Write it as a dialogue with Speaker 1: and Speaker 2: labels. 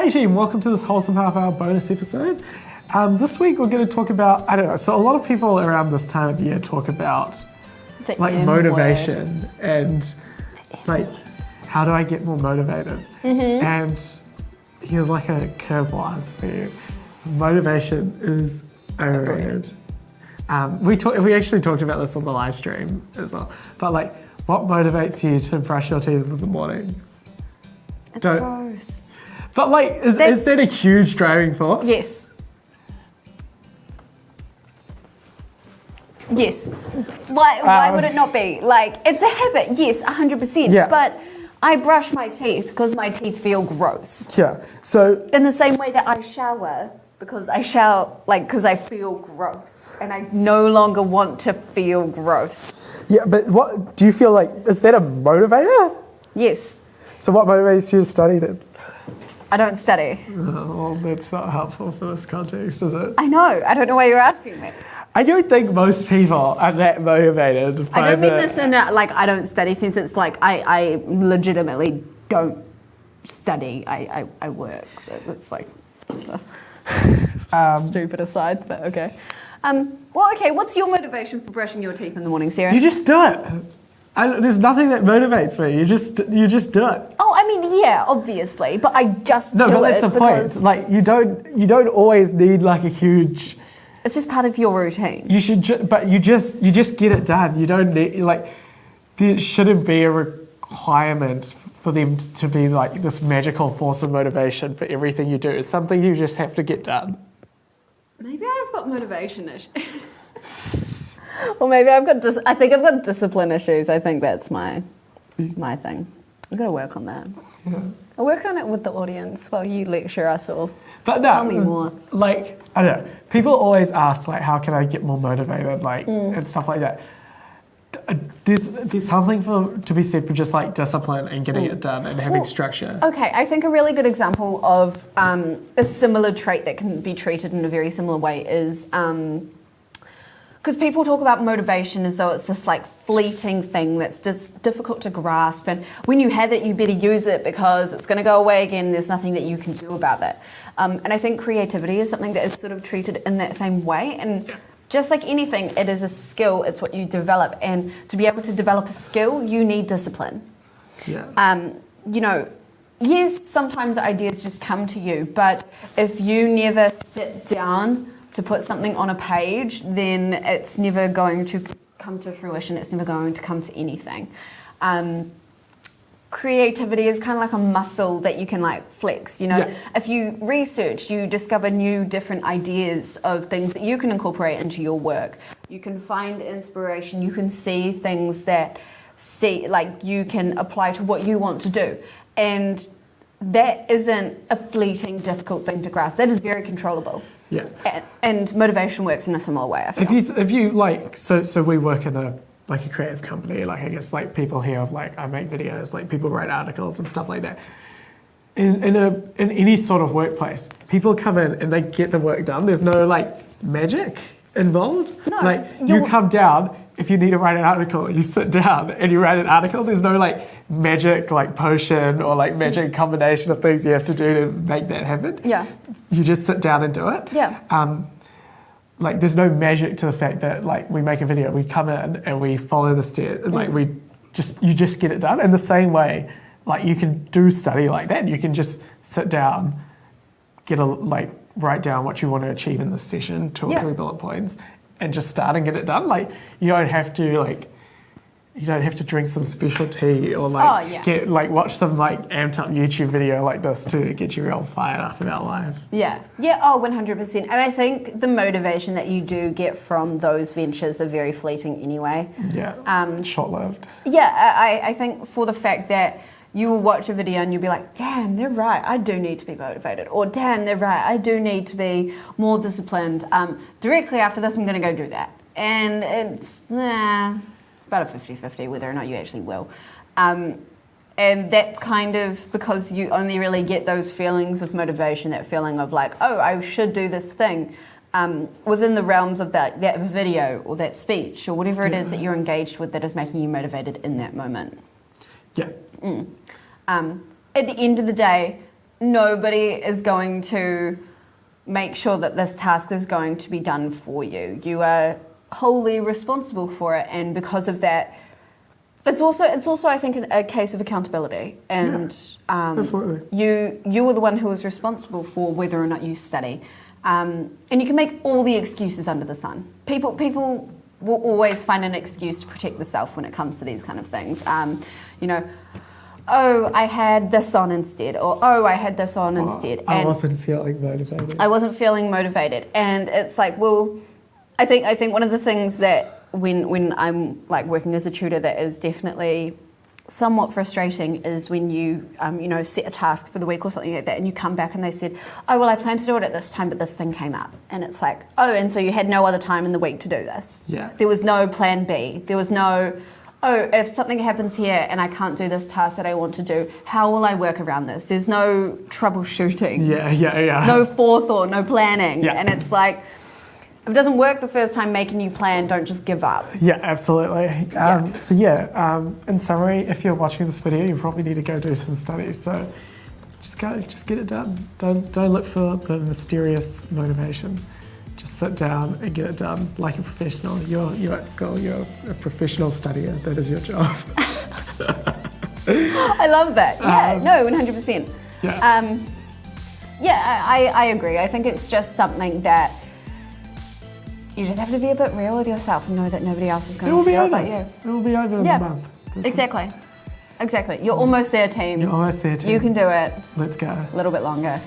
Speaker 1: Hey team, welcome to this Wholesome Half Hour bonus episode. This week we're going to talk about, I don't know, so a lot of people around this time of year talk about motivation and how do I get more motivated? And here's like a curveball answer for you. Motivation is overrated. We actually talked about this on the live stream as well. But what motivates you to brush your teeth in the morning?
Speaker 2: It's gross.
Speaker 1: But is that a huge driving force?
Speaker 2: Yes. Yes. Why would it not be? It's a habit, yes, 100%.
Speaker 1: Yeah.
Speaker 2: But I brush my teeth because my teeth feel gross.
Speaker 1: Yeah. So
Speaker 2: in the same way that I shower because I feel gross and I no longer want to feel gross.
Speaker 1: yeah, but what do you feel like? Is that a motivator?
Speaker 2: Yes.
Speaker 1: So what motivates you to study then?
Speaker 2: I don't study.
Speaker 1: Oh, well, that's not helpful for this context, is it?
Speaker 2: I know. I don't know why you're asking me.
Speaker 1: I don't think most people are that motivated.
Speaker 2: I don't mean this in a, I don't study sense. It's I legitimately don't study. I work. So it's just a stupid aside, but okay. Well, okay, what's your motivation for brushing your teeth in the morning, Sarah?
Speaker 1: You just do it. There's nothing that motivates me. You just do it.
Speaker 2: Oh, I mean, yeah, obviously, but I just do it.
Speaker 1: No, but that's the point. You don't always need a huge.
Speaker 2: It's just part of your routine.
Speaker 1: You should, but you just get it done. You don't need there shouldn't be a requirement for them to be this magical force of motivation for everything you do. It's something you just have to get done.
Speaker 2: Maybe I've got motivation issues. Or maybe I think I've got discipline issues. I think that's my thing. I've got to work on that.
Speaker 1: Yeah.
Speaker 2: I'll work on it with the audience while you lecture us all.
Speaker 1: But no,
Speaker 2: tell me more.
Speaker 1: I don't know. People always ask how can I get more motivated, and stuff like that. There's something to be said for just discipline and getting it done and having structure.
Speaker 2: Okay, I think a really good example of a similar trait that can be treated in a very similar way is because people talk about motivation as though it's this fleeting thing that's just difficult to grasp, and when you have it you better use it because it's going to go away again. There's nothing that you can do about that. And I think creativity is something that is sort of treated in that same way, and just like anything, it is a skill. It's what you develop, and to be able to develop a skill you need discipline.
Speaker 1: Yeah.
Speaker 2: Yes, sometimes ideas just come to you, but if you never sit down to put something on a page, then it's never going to come to fruition. It's never going to come to anything. Creativity is kind of like a muscle that you can flex. If you research, you discover new different ideas of things that you can incorporate into your work. You can find inspiration. You can see things that you can apply to what you want to do. And that isn't a fleeting, difficult thing to grasp. That is very controllable.
Speaker 1: Yeah.
Speaker 2: And motivation works in a similar way, I feel.
Speaker 1: If you so we work in a creative company, I guess people here I make videos, people write articles and stuff like that. In any sort of workplace, people come in and they get the work done. There's no magic involved.
Speaker 2: No,
Speaker 1: you come down. If you need to write an article, you sit down and you write an article. There's no magic potion or magic combination of things you have to do to make that happen.
Speaker 2: Yeah.
Speaker 1: You just sit down and do it.
Speaker 2: Yeah.
Speaker 1: There's no magic to the fact that we make a video, we come in and we follow the steps, you just get it done. In the same way, you can do study like that. You can just sit down, write down what you want to achieve in this session, 2 or 3 bullet points, and just start and get it done. You don't have to drink some special tea or get watch some amped up YouTube video like this to get you real fired up about life.
Speaker 2: Yeah. 100%. And I think the motivation that you do get from those ventures are very fleeting anyway.
Speaker 1: Yeah. Short-lived.
Speaker 2: Yeah, I think for the fact that you will watch a video and you'll be like, damn, they're right, I do need to be motivated. Or damn, they're right, I do need to be more disciplined. Directly after this, I'm going to go do that. And it's about a 50-50 whether or not you actually will. And that's kind of because you only really get those feelings of motivation, that feeling of oh, I should do this thing within the realms of that video or that speech or whatever it is that you're engaged with that is making you motivated in that moment.
Speaker 1: Yeah.
Speaker 2: At the end of the day, nobody is going to make sure that this task is going to be done for you. You are wholly responsible for it, and because of that, it's also I think a case of accountability, and
Speaker 1: absolutely.
Speaker 2: You are the one who is responsible for whether or not you study, and you can make all the excuses under the sun. People will always find an excuse to protect themselves when it comes to these kind of things. You know, oh, I had this on instead, or oh, I had this on instead.
Speaker 1: I wasn't feeling motivated.
Speaker 2: I wasn't feeling motivated, and it's like, well, I think one of the things that when I'm like working as a tutor that is definitely somewhat frustrating is when you set a task for the week or something like that, and you come back and they said, oh, well, I planned to do it at this time, but this thing came up, and it's like, oh, and so you had no other time in the week to do this.
Speaker 1: Yeah.
Speaker 2: There was no plan B. There was no, oh, if something happens here and I can't do this task that I want to do, how will I work around this? There's no troubleshooting.
Speaker 1: Yeah.
Speaker 2: No forethought, no planning.
Speaker 1: Yeah.
Speaker 2: And it's like, if it doesn't work the first time making you plan, don't just give up.
Speaker 1: Yeah, absolutely. In summary, if you're watching this video, you probably need to go do some studies. So just get it done. Don't look for the mysterious motivation. Just sit down and get it done like a professional. You're at school, you're a professional studier. That is your job.
Speaker 2: I love that. Yeah, no, 100%.
Speaker 1: Yeah.
Speaker 2: I agree. I think it's just something that you just have to be a bit real with yourself and know that nobody else is going to feel like you.
Speaker 1: It will be over in a month.
Speaker 2: Exactly. You're almost there, team.
Speaker 1: You're almost there, team.
Speaker 2: You can do it.
Speaker 1: Let's go.
Speaker 2: A little bit longer.